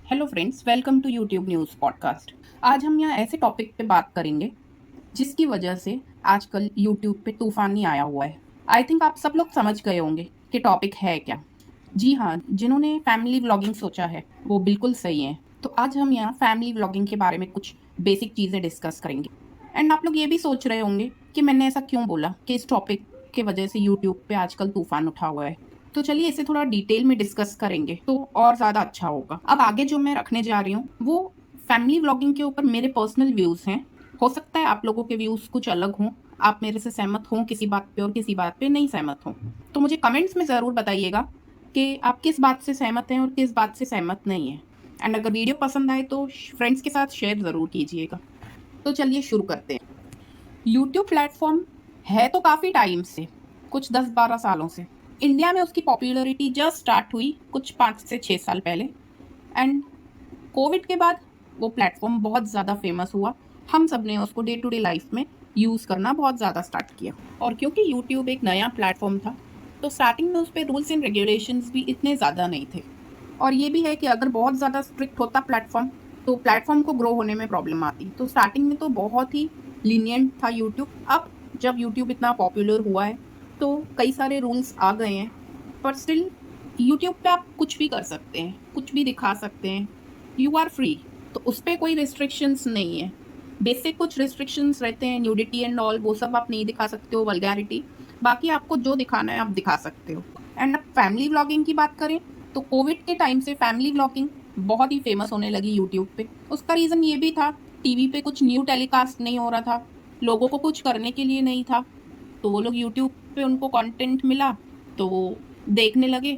Hello friends, welcome to YouTube news podcast. आज हम यहाँ ऐसे टॉपिक पे बात करेंगे जिसकी वजह से आजकल यूट्यूब पे तूफान ही आया हुआ है। आई थिंक आप सब लोग समझ गए होंगे कि टॉपिक है क्या। जी हाँ, जिन्होंने फैमिली व्लॉगिंग सोचा है वो बिल्कुल सही है। तो आज हम यहाँ फैमिली व्लॉगिंग के बारे में कुछ बेसिक चीज़ें डिस्कस करेंगे। एंड आप लोग ये भी सोच रहे होंगे कि मैंने ऐसा क्यों बोला कि इस टॉपिक की वजह से यूट्यूब पे आजकल तूफान उठा हुआ है। तो चलिए इसे थोड़ा डिटेल में डिस्कस करेंगे तो और ज़्यादा अच्छा होगा। अब आगे जो मैं रखने जा रही हूँ वो फैमिली व्लॉगिंग के ऊपर मेरे पर्सनल व्यूज़ हैं। हो सकता है आप लोगों के व्यूज़ कुछ अलग हों, आप मेरे से सहमत हों किसी बात पे और किसी बात पे नहीं सहमत हों। तो मुझे कमेंट्स में ज़रूर बताइएगा कि आप किस बात से सहमत हैं और किस बात से सहमत नहीं हैं। एंड अगर वीडियो पसंद आए तो फ्रेंड्स के साथ शेयर ज़रूर कीजिएगा। तो चलिए शुरू करते हैं। यूट्यूब प्लेटफॉर्म है तो काफ़ी टाइम से, कुछ 10-12 सालों से। इंडिया में उसकी पॉपुलैरिटी जस्ट स्टार्ट हुई कुछ 5 से 6 साल पहले। एंड कोविड के बाद वो प्लेटफॉर्म बहुत ज़्यादा फेमस हुआ। हम सब ने उसको डे टू डे लाइफ में यूज़ करना बहुत ज़्यादा स्टार्ट किया। और क्योंकि यूट्यूब एक नया प्लेटफॉर्म था तो स्टार्टिंग में उस पर रूल्स एंड रेगुलेशंस भी इतने ज़्यादा नहीं थे। और ये भी है कि अगर बहुत ज़्यादा स्ट्रिक्ट होता प्लेटफॉर्म तो प्लेटफॉर्म को ग्रो होने में प्रॉब्लम आती। तो स्टार्टिंग में तो बहुत ही लीनियंट था यूट्यूब। अब जब यूट्यूब इतना पॉपुलर हुआ है तो कई सारे रूल्स आ गए हैं, पर स्टिल यूट्यूब पे आप कुछ भी कर सकते हैं, कुछ भी दिखा सकते हैं। यू आर फ्री, तो उस पर कोई रिस्ट्रिक्शंस नहीं है। बेसिक कुछ रिस्ट्रिक्शंस रहते हैं, न्यूडिटी एंड ऑल, वो सब आप नहीं दिखा सकते हो, वल्गैरिटी। बाकी आपको जो दिखाना है आप दिखा सकते हो। एंड अब फैमिली व्लॉगिंग की बात करें तो कोविड के टाइम से फैमिली व्लॉगिंग बहुत ही फेमस होने लगी यूट्यूब पे। उसका रीज़न ये भी था, टीवी पे कुछ न्यू टेलीकास्ट नहीं हो रहा था, लोगों को कुछ करने के लिए नहीं था, तो वो लोग यूट्यूब पे उनको कंटेंट मिला तो वो देखने लगे।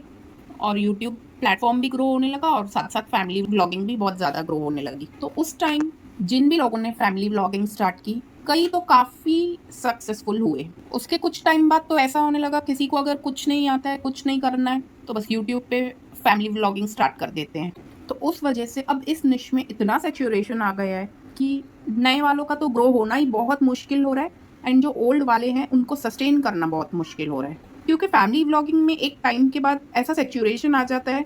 और यूट्यूब प्लेटफॉर्म भी ग्रो होने लगा और साथ साथ फैमिली व्लॉगिंग भी बहुत ज़्यादा ग्रो होने लगी। तो उस टाइम जिन भी लोगों ने फैमिली व्लॉगिंग स्टार्ट की, कई तो काफ़ी सक्सेसफुल हुए। उसके कुछ टाइम बाद तो ऐसा होने लगा, किसी को अगर कुछ नहीं आता है, कुछ नहीं करना है, तो बस यूट्यूब पे फैमिली व्लॉगिंग स्टार्ट कर देते हैं। तो उस वजह से अब इस निश में इतना सैचुरेशन आ गया है कि नए वालों का तो ग्रो होना ही बहुत मुश्किल हो रहा है। एंड जो ओल्ड वाले हैं उनको सस्टेन करना बहुत मुश्किल हो रहा है, क्योंकि फैमिली व्लॉगिंग में एक टाइम के बाद ऐसा सैचुरेशन आ जाता है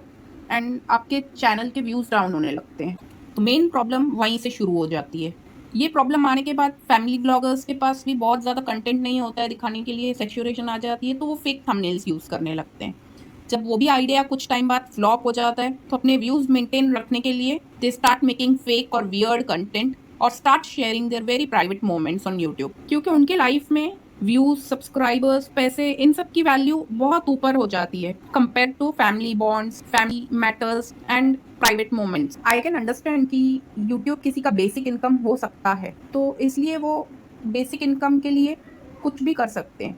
एंड आपके चैनल के व्यूज़ डाउन होने लगते हैं। तो मेन प्रॉब्लम वहीं से शुरू हो जाती है। ये प्रॉब्लम आने के बाद फैमिली ब्लॉगर्स के पास भी बहुत ज़्यादा कंटेंट नहीं होता है दिखाने के लिए, सैचुरेशन आ जाती है, तो वो फेक थंबनेल्स यूज़ करने लगते हैं। जब वो भी आइडिया कुछ टाइम बाद फ्लॉप हो जाता है तो अपने व्यूज़ मेंटेन रखने के लिए दे स्टार्ट मेकिंग फेक और वियर्ड कंटेंट और start sharing their very private moments on YouTube, क्योंकि उनके लाइफ में व्यूज, सब्सक्राइबर्स, पैसे, इन सब की वैल्यू बहुत ऊपर हो जाती है compare to family bonds, family matters and private moments. I can understand कि यूट्यूब किसी का बेसिक इनकम हो सकता है, तो इसलिए वो बेसिक इनकम के लिए कुछ भी कर सकते हैं,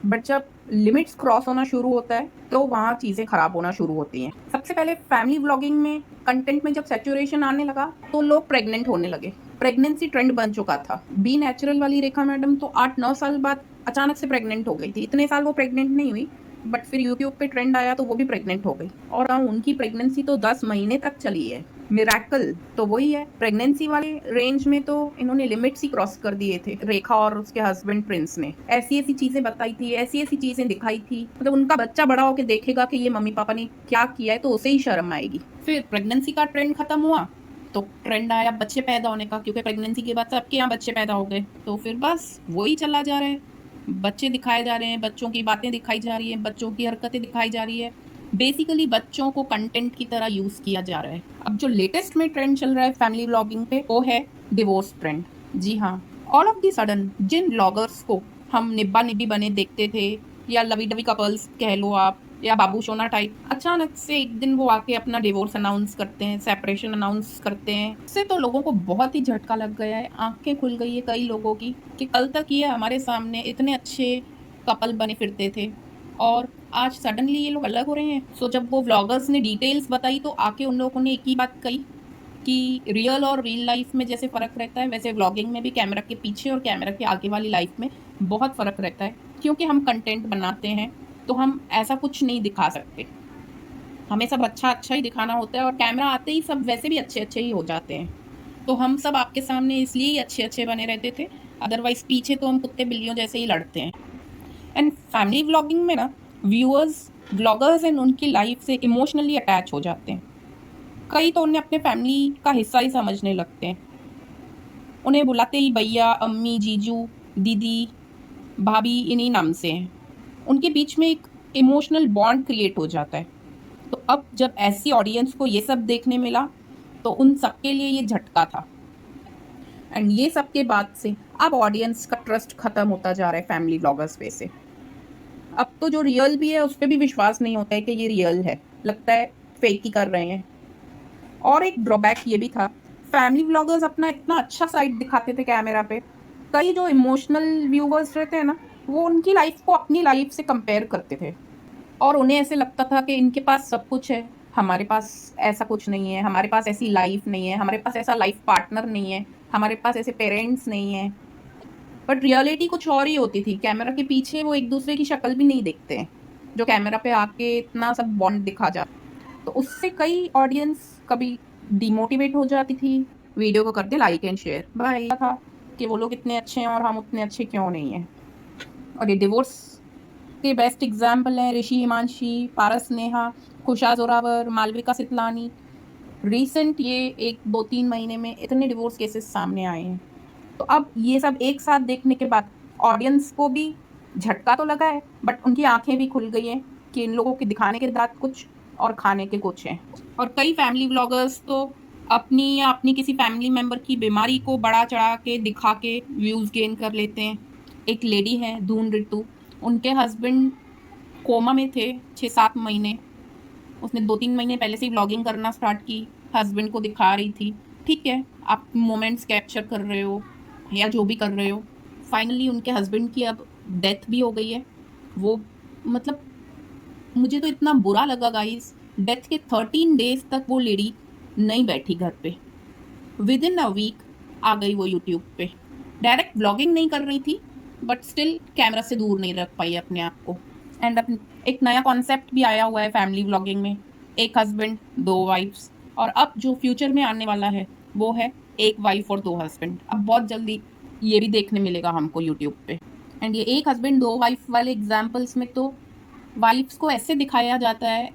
बट जब लिमिट्स क्रॉस होना शुरू होता है तो वहाँ चीज़ें खराब होना शुरू होती हैं। सबसे पहले फैमिली व्लॉगिंग में कंटेंट में जब सैचुरेशन आने लगा तो लोग प्रेग्नेंट होने लगे। प्रेगनेंसी ट्रेंड बन चुका था। बी नेचुरल वाली रेखा मैडम तो 8-9 साल बाद अचानक से प्रेग्नेंट हो गई थी। इतने साल वो प्रेग्नेंट नहीं हुई, बट फिर यूट्यूब पे ट्रेंड आया तो वो भी प्रेग्नेंट हो गई। और उनकी प्रेगनेंसी तो 10 महीने तक चली है। मिरेकल तो वही है। प्रेगनेंसी वाले रेंज में तो इन्होंने लिमिट्स ही क्रॉस कर दिए थे, रेखा और उसके हस्बैंड प्रिंस ने। ऐसी ऐसी चीजें बताई थी, ऐसी ऐसी चीजें दिखाई थी, मतलब उनका बच्चा बड़ा होकर देखेगा कि ये मम्मी पापा ने क्या किया है तो उसे ही शर्म आएगी। फिर प्रेगनेंसी का ट्रेंड खत्म हुआ तो ट्रेंड आया बच्चे पैदा होने का, क्योंकि प्रेगनेंसी के बाद सबके यहाँ बच्चे पैदा हो गए। तो फिर बस वही चला जा रहा है, बच्चे दिखाए जा रहे हैं, बच्चों की बातें दिखाई जा रही है, बच्चों की हरकतें दिखाई जा रही है। बेसिकली बच्चों को कंटेंट की तरह यूज़ किया जा रहा है। अब जो लेटेस्ट में ट्रेंड चल रहा है फैमिली व्लॉगिंग पे वो है डिवोर्स ट्रेंड। जी हाँ, ऑल ऑफ दी सडन जिन ब्लॉगर्स को हम निब्बा निब्बी बने देखते थे, या लवी डवी कपल्स कह लो आप, या बाबू सोना टाइप, अचानक से एक दिन वो आके अपना डिवोर्स अनाउंस करते हैं, सेपरेशन अनाउंस करते हैं। इससे तो लोगों को बहुत ही झटका लग गया है, आंखें खुल गई है कई लोगों की कि कल तक ये हमारे सामने इतने अच्छे कपल बने फिरते थे और आज सडनली ये लोग अलग हो रहे हैं। सो जब वो व्लॉगर्स ने डिटेल्स बताई तो आके उन लोगों ने एक ही बात कही कि रियल और रियल लाइफ में जैसे फ़र्क रहता है वैसे व्लॉगिंग में भी कैमरा के पीछे और कैमरा के आगे वाली लाइफ में बहुत फ़र्क रहता है। क्योंकि हम कंटेंट बनाते हैं तो हम ऐसा कुछ नहीं दिखा सकते, हमें सब अच्छा अच्छा ही दिखाना होता है और कैमरा आते ही सब वैसे भी अच्छे अच्छे ही हो जाते हैं। तो हम सब आपके सामने इसलिए ही अच्छे अच्छे बने रहते थे, अदरवाइज़ पीछे तो हम कुत्ते बिल्लियों जैसे ही लड़ते हैं। एंड फैमिली व्लॉगिंग में ना व्यूअर्स ब्लॉगर्स एंड उनकी लाइफ से इमोशनली अटैच हो जाते हैं। कई तो उन्हें अपने फैमिली का हिस्सा ही समझने लगते हैं। उन्हें बुलाते ही भैया, अम्मी, जीजू, दीदी, भाभी इन्हीं नाम से हैं। उनके बीच में एक इमोशनल बॉन्ड क्रिएट हो जाता है। तो अब जब ऐसी ऑडियंस को ये सब देखने मिला, तो उन सबके लिए ये झटका था। एंड ये सब के बाद से अब ऑडियंस का ट्रस्ट खत्म होता जा रहा है फैमिली व्लॉगर्स पे से। अब तो जो रियल भी है उस पर भी विश्वास नहीं होता है कि ये रियल है, लगता है फेक ही कर रहे हैं। और एक ड्रॉबैक ये भी था, फैमिली व्लॉगर्स अपना इतना अच्छा साइड दिखाते थे कैमरा पे, कई जो इमोशनल व्यूवर्स रहते हैं ना, वो उनकी लाइफ को अपनी लाइफ से कंपेयर करते थे और उन्हें ऐसे लगता था कि इनके पास सब कुछ है, हमारे पास ऐसा कुछ नहीं है, हमारे पास ऐसी लाइफ नहीं है, हमारे पास ऐसा लाइफ पार्टनर नहीं है, हमारे पास ऐसे पेरेंट्स नहीं है। बट रियलिटी कुछ और ही होती थी, कैमरा के पीछे वो एक दूसरे की शक्ल भी नहीं देखते हैं, जो कैमरा पे आके इतना सब बॉन्ड दिखा जाता। तो उससे कई ऑडियंस कभी डिमोटिवेट हो जाती थी, वीडियो को करते लाइक एंड शेयर, भाई था कि वो लोग इतने अच्छे हैं और हम उतने अच्छे क्यों नहीं हैं। और ये डिवोर्स के बेस्ट एग्जाम्पल हैं ऋषि हिमांशी, पारस नेहा, खुशा जोरावर, मालविका सितलानी। रिसेंट ये 1-2-3 महीने में इतने डिवोर्स केसेस सामने आए हैं। तो अब ये सब एक साथ देखने के बाद ऑडियंस को भी झटका तो लगा है, बट उनकी आंखें भी खुल गई हैं कि इन लोगों के दिखाने के दांत कुछ और खाने के कुछ हैं। और कई फैमिली व्लॉगर्स तो अपनी या अपनी किसी फैमिली मेम्बर की बीमारी को बढ़ा चढ़ा के दिखा के व्यूज़ गेन कर लेते हैं। एक लेडी है धून ऋतु, उनके हस्बैंड कोमा में थे 6-7 महीने। उसने 2-3 महीने पहले से ही व्लॉगिंग करना स्टार्ट की, हस्बैंड को दिखा रही थी। ठीक है, आप मोमेंट्स कैप्चर कर रहे हो या जो भी कर रहे हो। फाइनली उनके हस्बैंड की अब डेथ भी हो गई है। वो मतलब मुझे तो इतना बुरा लगा गाइस, डेथ के 13 डेज तक वो लेडी नहीं बैठी घर पे, विद इन अ वीक आ गई वो यूट्यूब पे। डायरेक्ट व्लॉगिंग नहीं कर रही थी, बट स्टिल कैमरा से दूर नहीं रख पाई अपने आप को। एंड अब एक नया कॉन्सेप्ट भी आया हुआ है फैमिली व्लॉगिंग में, एक हस्बैंड 2 वाइफ्स। और अब जो फ्यूचर में आने वाला है वो है एक वाइफ और 2 हस्बैंड। अब बहुत जल्दी ये भी देखने मिलेगा हमको यूट्यूब पे। एंड ये एक हस्बैंड 2 वाइफ वाले एग्जाम्पल्स में तो वाइफ्स को ऐसे दिखाया जाता है,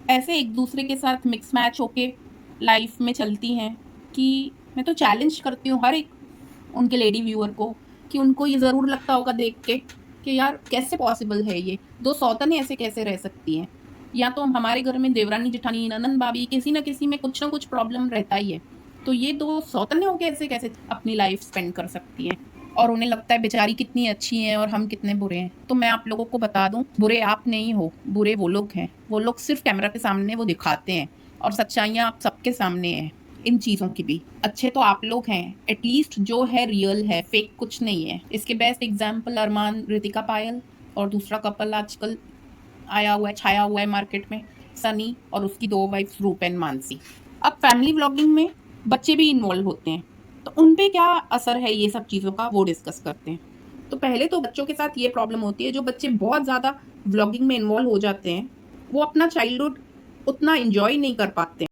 ऐसे एक दूसरे के साथ मिक्स मैच होके लाइफ में चलती हैं कि मैं तो चैलेंज करती हूँ हर एक उनके लेडी व्यूअर को कि उनको ये ज़रूर लगता होगा देख के कि यार कैसे पॉसिबल है ये, दो सौतनें ऐसे कैसे रह सकती हैं। या तो हमारे घर में देवरानी जेठानी ननंद भाभी किसी ना किसी में कुछ ना कुछ प्रॉब्लम रहता ही है, तो ये दो सौतनें होकर ऐसे कैसे अपनी लाइफ स्पेंड कर सकती हैं। और उन्हें लगता है बेचारी कितनी अच्छी हैं और हम कितने बुरे हैं। तो मैं आप लोगों को बता दूं, बुरे आप नहीं हो, बुरे वो लोग हैं। वो लोग सिर्फ कैमरा के सामने वो दिखाते हैं और सच्चाइयाँ आप सबके सामने हैं इन चीज़ों की भी। अच्छे तो आप लोग हैं, एटलीस्ट जो है रियल है, फेक कुछ नहीं है। इसके बेस्ट एग्जाम्पल अरमान रितिका पायल और दूसरा कपल आजकल आया हुआ है, छाया हुआ है मार्केट में, सनी और उसकी 2 वाइफ्स रूप एंड मानसी। अब फैमिली व्लॉगिंग में बच्चे भी इन्वॉल्व होते हैं, तो उन पे क्या असर है ये सब चीज़ों का वो डिस्कस करते हैं। तो पहले तो बच्चों के साथ ये प्रॉब्लम होती है, जो बच्चे बहुत ज़्यादा व्लॉगिंग में इन्वॉल्व हो जाते हैं वो अपना चाइल्डहुड उतना इंजॉय नहीं कर पाते हैं।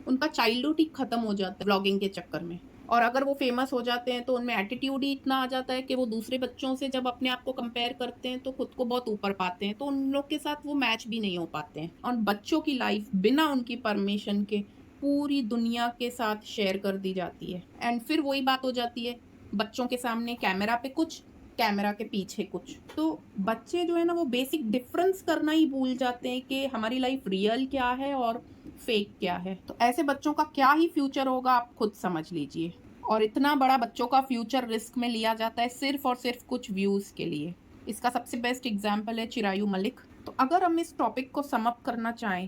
उनका चाइल्डहुड ही खत्म हो जाता है व्लॉगिंग के चक्कर में। और अगर वो फेमस हो जाते हैं तो उनमें एटीट्यूड ही इतना आ जाता है कि वो दूसरे बच्चों से जब अपने आप को कंपेयर करते हैं तो खुद को बहुत ऊपर पाते हैं, तो उन लोग के साथ वो मैच भी नहीं हो पाते हैं और बच्चों की लाइफ बिना उनकी परमिशन के पूरी दुनिया के साथ शेयर कर दी जाती है। एंड फिर वही बात हो जाती है, बच्चों के सामने कैमरा पे कुछ, कैमरा के पीछे कुछ। तो बच्चे जो है ना वो बेसिक डिफरेंस करना ही भूल जाते हैं कि हमारी लाइफ रियल क्या है और फेक क्या है। तो ऐसे बच्चों का क्या ही फ्यूचर होगा आप खुद समझ लीजिए। और इतना बड़ा बच्चों का फ्यूचर रिस्क में लिया जाता है सिर्फ और सिर्फ कुछ व्यूज़ के लिए। इसका सबसे बेस्ट एग्जाम्पल है चिरायु मलिक। तो अगर हम इस टॉपिक को सम अप करना चाहें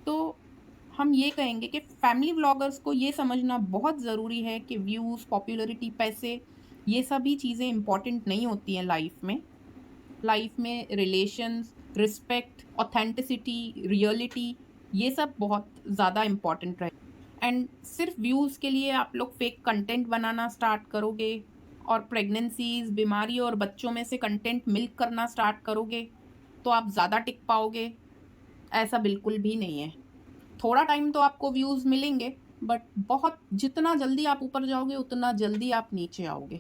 तो हम ये कहेंगे कि फैमिली व्लॉगर्स को ये समझना बहुत ज़रूरी है कि व्यूज़, पॉपुलैरिटी, पैसे, ये सभी चीज़ें इम्पॉर्टेंट नहीं होती हैं लाइफ में। लाइफ में रिलेशंस, रिस्पेक्ट, ऑथेंटिसिटी, रियलिटी, ये सब बहुत ज़्यादा इम्पॉर्टेंट रहे। एंड सिर्फ व्यूज़ के लिए आप लोग फेक कंटेंट बनाना स्टार्ट करोगे और प्रेगनेंसीज, बीमारी और बच्चों में से कंटेंट मिल्क करना स्टार्ट करोगे तो आप ज़्यादा टिक पाओगे, ऐसा बिल्कुल भी नहीं है। थोड़ा टाइम तो आपको व्यूज़ मिलेंगे, बट बहुत जितना जल्दी आप ऊपर जाओगे उतना जल्दी आप नीचे आओगे।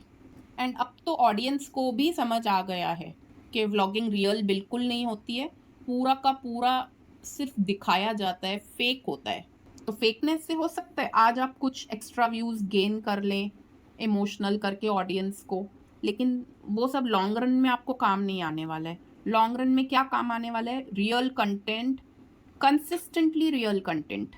एंड अब तो ऑडियंस को भी समझ आ गया है कि व्लॉगिंग रियल बिल्कुल नहीं होती है, पूरा का पूरा सिर्फ दिखाया जाता है, फेक होता है। तो फेकनेस से हो सकता है आज आप कुछ एक्स्ट्रा व्यूज़ गेन कर लें इमोशनल करके ऑडियंस को, लेकिन वो सब लॉन्ग रन में आपको काम नहीं आने वाला है। लॉन्ग रन में क्या काम आने वाला है? Real content, consistently real content.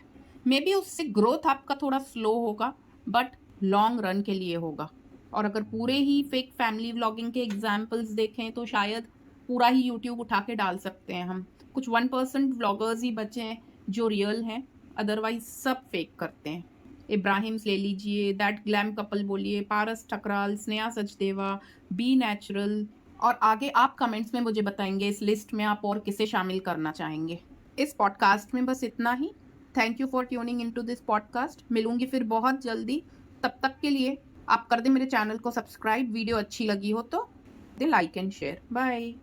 May be उससे ग्रोथ आपका थोड़ा स्लो होगा, बट लॉन्ग रन के लिए होगा। और अगर पूरे ही फेक फैमिली व्लॉगिंग के एग्जाम्पल्स देखें तो शायद पूरा ही यूट्यूब उठा के डाल सकते हैं हम। कुछ 1% व्लॉगर्स ही बचे हैं जो रियल हैं, अदरवाइज सब फेक करते हैं। इब्राहिम्स ले लीजिए, दैट ग्लैम कपल बोलिए, पारस ठकराल, स्नेहा सचदेवा, बी नेचुरल, और आगे आप कमेंट्स में मुझे बताएंगे इस लिस्ट में आप और किसे शामिल करना चाहेंगे। इस पॉडकास्ट में बस इतना ही। Thank you for tuning into this podcast. मिलूंगी फिर बहुत जल्दी। तब तक के लिए आप कर दें मेरे चैनल को सब्सक्राइब। वीडियो अच्छी लगी हो तो दे लाइक एंड शेयर। बाय।